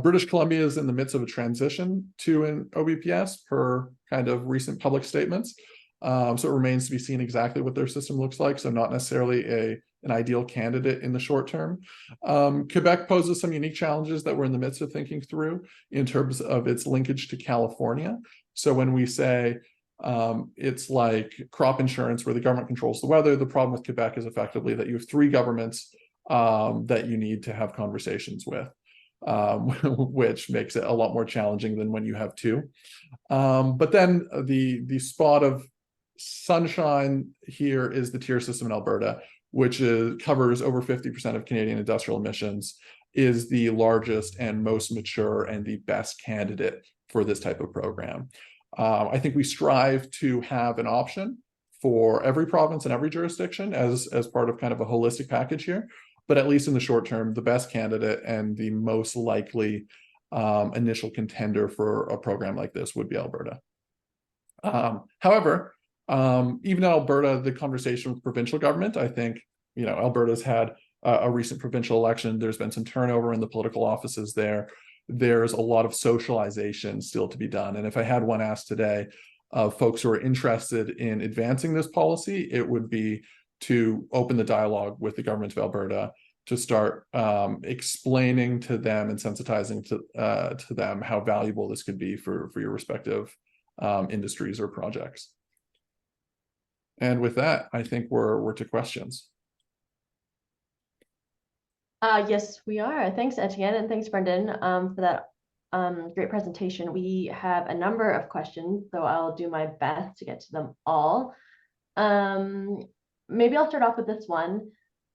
British Columbia is in the midst of a transition to an OBPS per kind of recent public statements, so it remains to be seen exactly what their system looks like. So not necessarily an ideal candidate in the short term. Quebec poses some unique challenges that we're in the midst of thinking through in terms of its linkage to California. So when we say it's like crop insurance where the government controls the weather, the problem with Quebec is effectively that you have three governments that you need to have conversations with, which makes it a lot more challenging than when you have two. But then the spot of sunshine here is the tier system in Alberta, which covers over 50% of Canadian industrial emissions, is the largest and most mature and the best candidate for this type of program. I think we strive to have an option for every province and every jurisdiction as part of kind of a holistic package here, but at least in the short term, the best candidate and the most likely initial contender for a program like this would be Alberta. However, even in Alberta, the conversation with provincial government, I think, Alberta's had a recent provincial election. There's been some turnover in the political offices there. There's a lot of socialization still to be done. And if I had one asked today of folks who are interested in advancing this policy, it would be to open the dialogue with the government of Alberta to start explaining to them and sensitizing to them how valuable this could be for your respective industries or projects. And with that, I think we're to questions. Yes, we are. Thanks, Etienne, and thanks, Brendan, for that great presentation. We have a number of questions, so I'll do my best to get to them all. Maybe I'll start off with this one.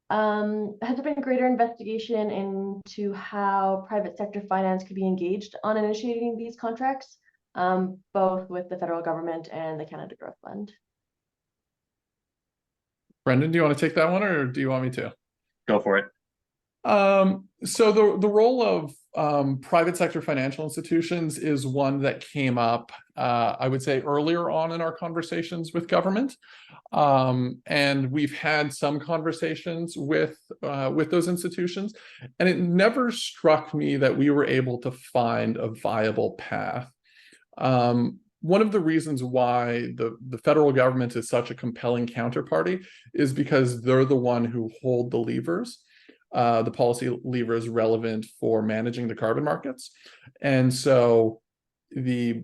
Has there been greater investigation into how private sector finance could be engaged on initiating these contracts, both with the federal government and the Canada Growth Fund? Brendan, do you want to take that one, or do you want me to? Go for it. So the role of private sector financial institutions is one that came up, I would say, earlier on in our conversations with government. And we've had some conversations with those institutions, and it never struck me that we were able to find a viable path. One of the reasons why the federal government is such a compelling counterparty is because they're the one who hold the levers. The policy levers relevant for managing the carbon markets. And so the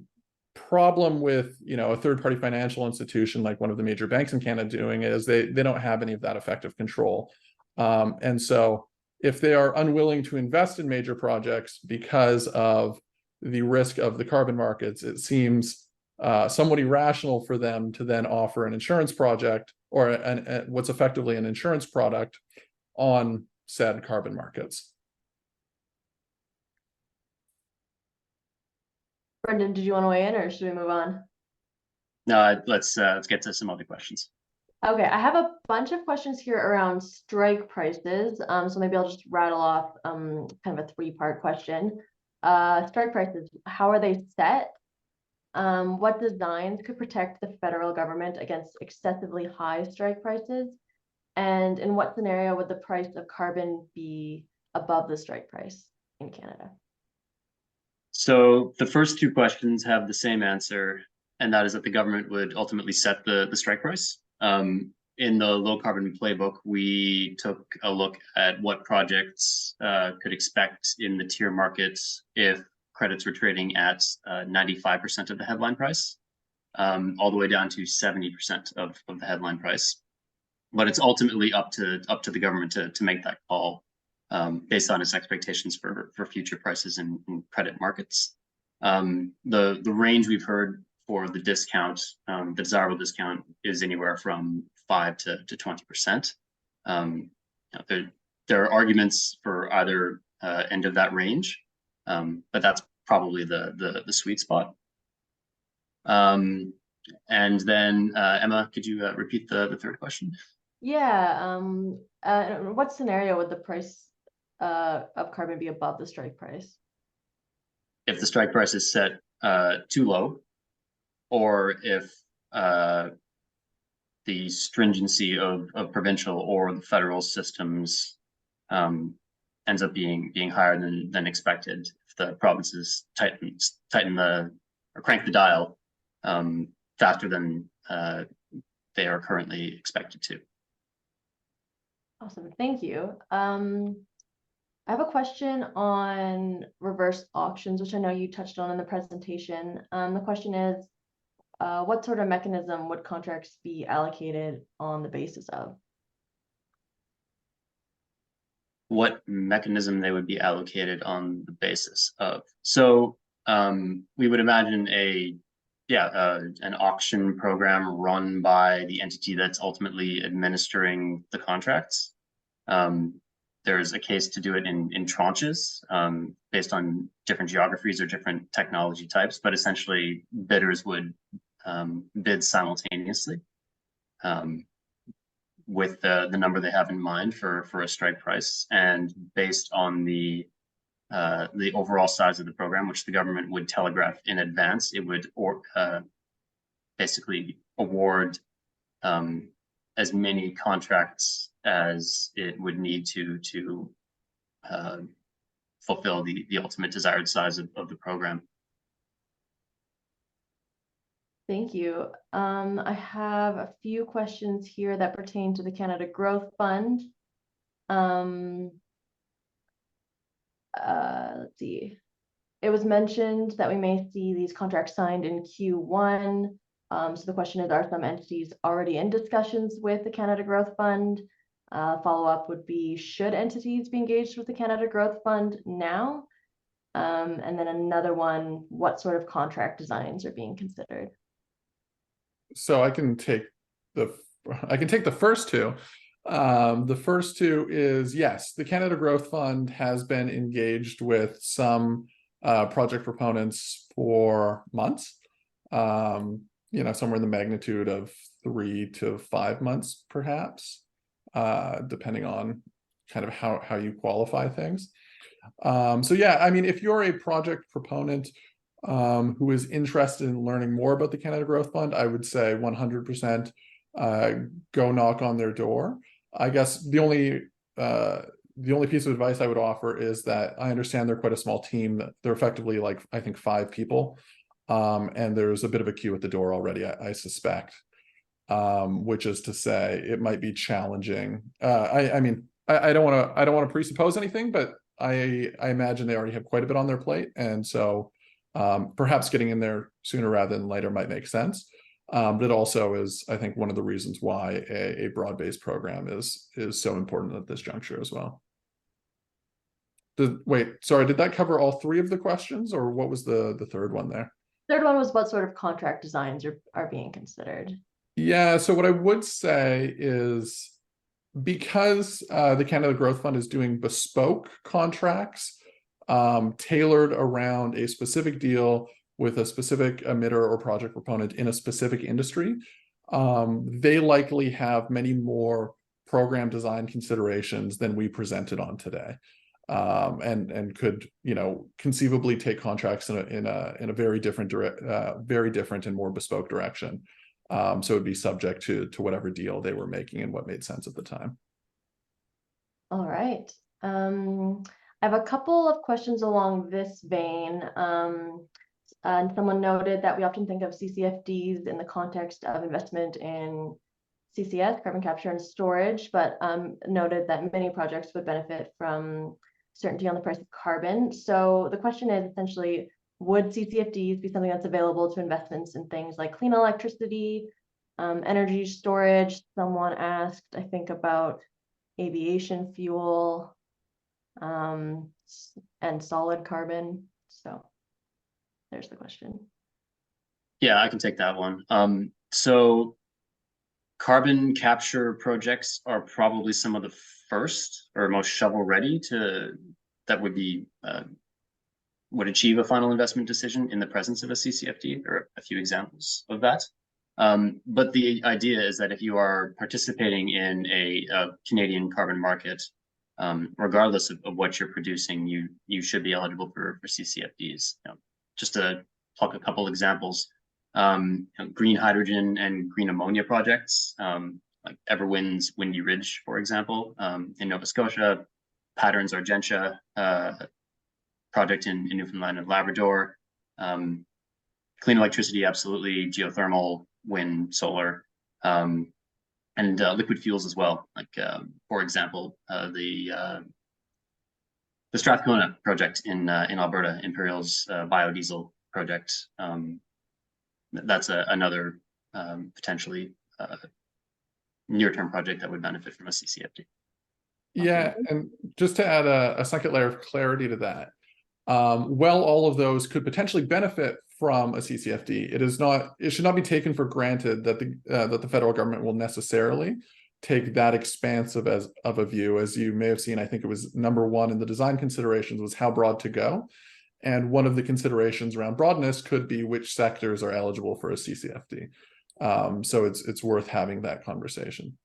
problem with a third-party financial institution like one of the major banks in Canada doing it is they don't have any of that effective control. And so if they are unwilling to invest in major projects because of the risk of the carbon markets, it seems somewhat irrational for them to then offer an insurance project or what's effectively an insurance product on said carbon markets. Brendan, did you want to weigh in, or should we move on? No, let's get to some other questions. Okay, I have a bunch of questions here around strike prices. So maybe I'll just rattle off kind of a three-part question. Strike prices, how are they set? What designs could protect the federal government against excessively high strike prices? And in what scenario would the price of carbon be above the strike price in Canada? So the first two questions have the same answer, and that is that the government would ultimately set the strike price. In the low carbon playbook, we took a look at what projects could expect in the tier markets if credits were trading at 95% of the headline price, all the way down to 70% of the headline price. But it's ultimately up to the government to make that call based on its expectations for future prices in credit markets. The range we've heard for the discount, the desirable discount, is anywhere from 5 to 20%. There are arguments for either end of that range, but that's probably the sweet spot. And then Emma, could you repeat the third question? Yeah. What scenario would the price of carbon be above the strike price? If the strike price is set too low, or if the stringency of provincial or the federal systems ends up being higher than expected, if the provinces tighten the or crank the dial faster than they are currently expected to. Awesome, thank you. I have a question on reverse auctions, which I know you touched on in the presentation. The question is, what sort of mechanism would contracts be allocated on the basis of? What mechanism they would be allocated on the basis of? So we would imagine an auction program run by the entity that's ultimately administering the contracts. There's a case to do it in tranches based on different geographies or different technology types, but essentially bidders would bid simultaneously with the number they have in mind for a strike price, and based on the overall size of the program, which the government would telegraph in advance, it would basically award as many contracts as it would need to fulfill the ultimate desired size of the program. Thank you. I have a few questions here that pertain to the Canada Growth Fund. Let's see. It was mentioned that we may see these contracts signed in Q1. So the question is, are some entities already in discussions with the Canada Growth Fund? Follow-up would be, should entities be engaged with the Canada Growth Fund now? And then another one, what sort of contract designs are being considered? So I can take the first two. The first two is, yes, the Canada Growth Fund has been engaged with some project proponents for months, somewhere in the magnitude of 3 to 5 months, perhaps, depending on kind of how you qualify things. So yeah, I mean, if you're a project proponent who is interested in learning more about the Canada Growth Fund, I would say 100% go knock on their door. I guess the only piece of advice I would offer is that I understand they're quite a small team. They're effectively like, I think, 5 people, and there's a bit of a queue at the door already, I suspect, which is to say it might be challenging. I mean, I don't want to presuppose anything, but I imagine they already have quite a bit on their plate, and so perhaps getting in there sooner rather than later might make sense. But it also is, I think, one of the reasons why a broad-based program is so important at this juncture as well. Wait, sorry, did that cover all 3 of the questions, or what was the third one there? Third one was, what sort of contract designs are being considered? Yeah, so what I would say is, because the Canada Growth Fund is doing bespoke contracts tailored around a specific deal with a specific emitter or project proponent in a specific industry, they likely have many more program design considerations than we presented on today, and could, conceivably take contracts in a very different and more bespoke direction. So it'd be subject to whatever deal they were making and what made sense at the time. All right. I have a couple of questions along this vein. And someone noted that we often think of CCfDs in the context of investment in CCS, carbon capture and storage, but noted that many projects would benefit from certainty on the price of carbon. So the question is essentially, would CCfDs be something that's available to investments in things like clean electricity, energy storage? Someone asked, I think, about aviation fuel, and solid carbon. So there's the question. Yeah, I can take that one. So carbon capture projects are probably some of the first or most shovel ready that would achieve a final investment decision in the presence of a CCfD, or a few examples of that. But the idea is that if you are participating in a Canadian carbon market, regardless of what you're producing, you should be eligible for CCfDs. Just to pluck a couple examples, green hydrogen and green ammonia projects, like Everwind's Windy Ridge, for example, in Nova Scotia, Pattern's Argentia project in Newfoundland and Labrador, clean electricity, absolutely, geothermal, wind, solar, and liquid fuels as well. Like, for example, the Strathcona project in Alberta, Imperial's biodiesel project. That's another potentially near-term project that would benefit from a CCfD. Yeah, and just to add a second layer of clarity to that, well, all of those could potentially benefit from a CCfD. It should not be taken for granted that the federal government will necessarily take that expansive of a view. As you may have seen, I think it was number one in the design considerations was how broad to go. And one of the considerations around broadness could be which sectors are eligible for a CCfD. So it's worth having that conversation.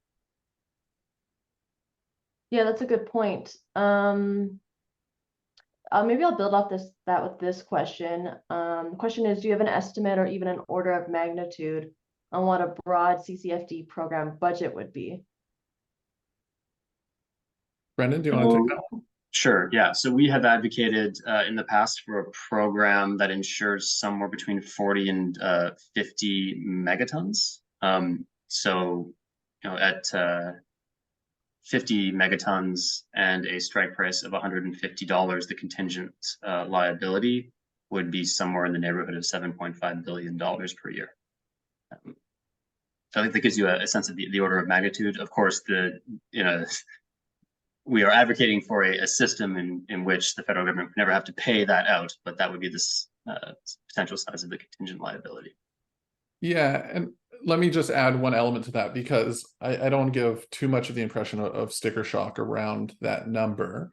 Yeah, that's a good point. Maybe I'll build off that with this question. The question is, do you have an estimate or even an order of magnitude on what a broad CCfD program budget would be? Brendan, do you want to take that one? Sure, yeah. So we have advocated in the past for a program that ensures somewhere between 40 and 50 megatons. So, at 50 megatons and a strike price of $150, the contingent liability would be somewhere in the neighborhood of $7.5 billion per year. So I think that gives you a sense of the order of magnitude. Of course, we are advocating for a system in which the federal government would never have to pay that out, but that would be this potential size of the contingent liability. Yeah, and let me just add one element to that, because I don't give too much of the impression of sticker shock around that number.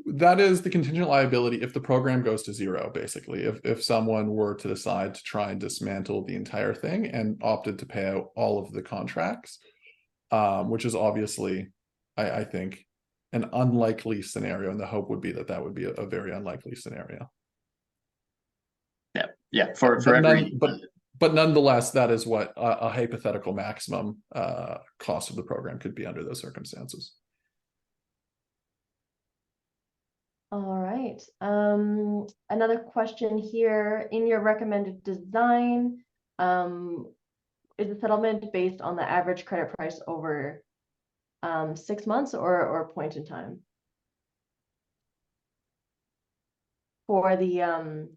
That is the contingent liability if the program goes to zero, basically. If someone were to decide to try and dismantle the entire thing and opted to pay out all of the contracts, which is obviously, I think, an unlikely scenario, and the hope would be that would be a very unlikely scenario. Yeah. But nonetheless, that is what a hypothetical maximum cost of the program could be under those circumstances. All right. Another question here. In your recommended design, is the settlement based on the average credit price over 6 months or a point in time? For the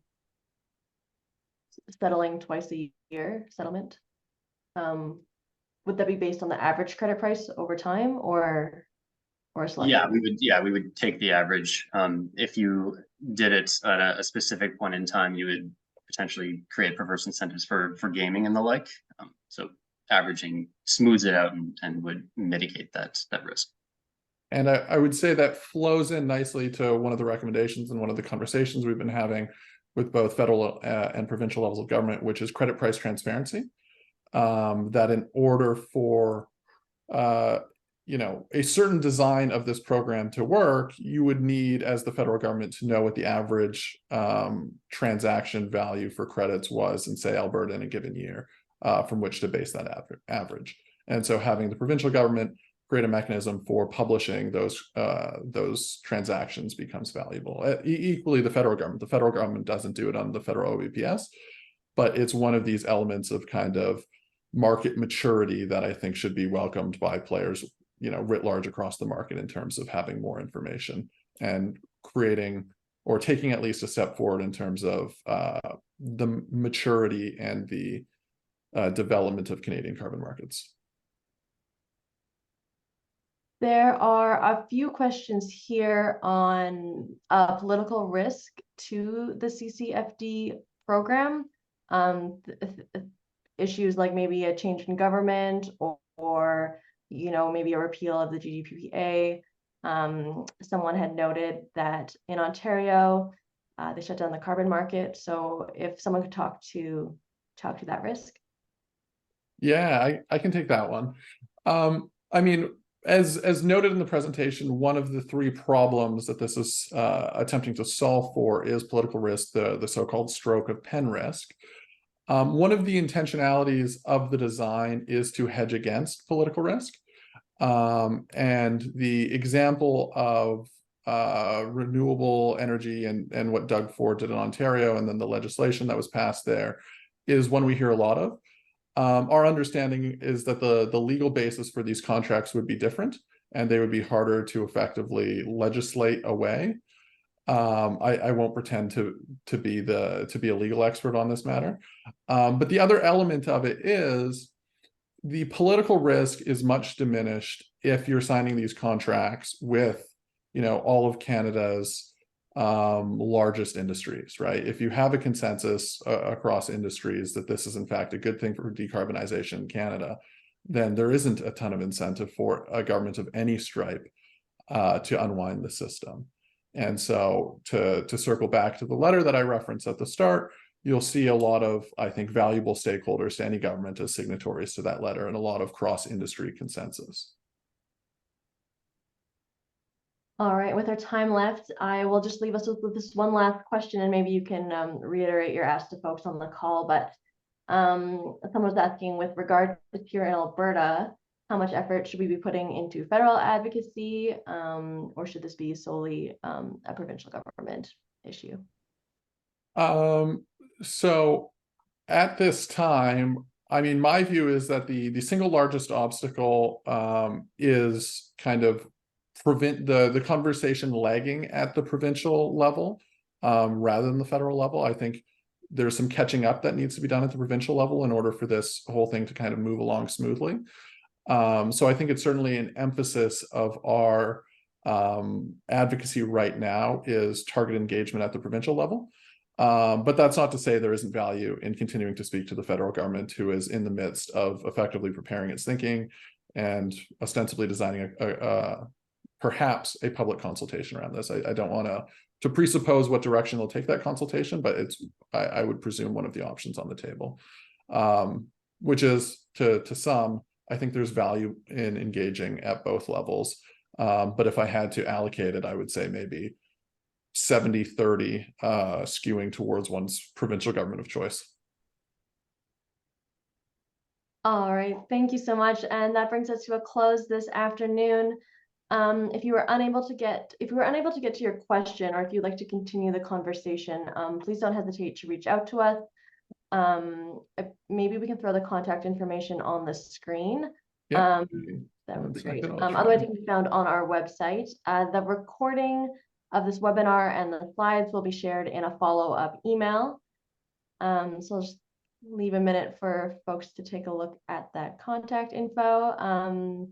settling twice a year settlement, would that be based on the average credit price over time or we would take the average. If you did it at a specific point in time, you would potentially create perverse incentives for gaming and the like. So averaging smooths it out and would mitigate that risk. And I would say that flows in nicely to one of the recommendations and one of the conversations we've been having, with both federal and provincial levels of government, which is credit price transparency. That in order for a certain design of this program to work, you would need, as the federal government, to know what the average transaction value for credits was in, say, Alberta in a given year, from which to base that average. And so having the provincial government create a mechanism for publishing those transactions becomes valuable. Equally, the federal government doesn't do it on the federal OBPS, but it's one of these elements of kind of market maturity that I think should be welcomed by players, writ large across the market, in terms of having more information and creating or taking at least a step forward in terms of the maturity and the development of Canadian carbon markets. There are a few questions here on political risk to the CCfD program. Issues like maybe a change in government or maybe a repeal of the GDPPA. Someone had noted that in Ontario, they shut down the carbon market. So if someone could talk to that risk. Yeah, I can take that one. I mean, as noted in the presentation, one of the three problems that this is attempting to solve for is political risk, the so-called stroke of pen risk. One of the intentionalities of the design is to hedge against political risk. And the example of renewable energy and what Doug Ford did in Ontario, and then the legislation that was passed there, is one we hear a lot of. Our understanding is that the legal basis for these contracts would be different, and they would be harder to effectively legislate away. I won't pretend to be a legal expert on this matter, but the other element of it is the political risk is much diminished if you're signing these contracts with all of Canada's largest industries, right? If you have a consensus across industries that this is in fact a good thing for decarbonization in Canada, then there isn't a ton of incentive for a government of any stripe to unwind the system. And so to circle back to the letter that I referenced at the start, you'll see a lot of, I think, valuable stakeholders to any government as signatories to that letter, and a lot of cross-industry consensus. All right, with our time left, I will just leave us with this one last question, and maybe you can reiterate your ask to folks on the call. But someone was asking, with regard to here in Alberta, how much effort should we be putting into federal advocacy, or should this be solely a provincial government issue? So at this time, I mean, my view is that the single largest obstacle is kind of prevent the conversation lagging at the provincial level rather than the federal level. I think there's some catching up that needs to be done at the provincial level in order for this whole thing to kind of move along smoothly. So I think it's certainly an emphasis of our advocacy right now is target engagement at the provincial level. But that's not to say there isn't value in continuing to speak to the federal government, who is in the midst of effectively preparing its thinking and ostensibly designing perhaps a public consultation around this. I don't want to presuppose what direction they'll take that consultation, but I would presume one of the options on the table, which is to some, I think there's value in engaging at both levels. But if I had to allocate it, I would say maybe 70-30 skewing towards one's provincial government of choice. All right, thank you so much. And that brings us to a close this afternoon. If you were unable to get to your question, or if you'd like to continue the conversation, please don't hesitate to reach out to us. Maybe we can throw the contact information on the screen. Yeah. That would be great. Otherwise, it can be found on our website. The recording of this webinar and the slides will be shared in a follow-up email. So I'll just leave a minute for folks to take a look at that contact info.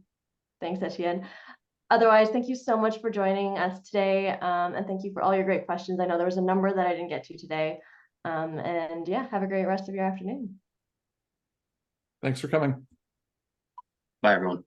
Thanks, Etienne. Otherwise, thank you so much for joining us today, and thank you for all your great questions. I know there was a number that I didn't get to today. And yeah, have a great rest of your afternoon. Thanks for coming. Bye, everyone.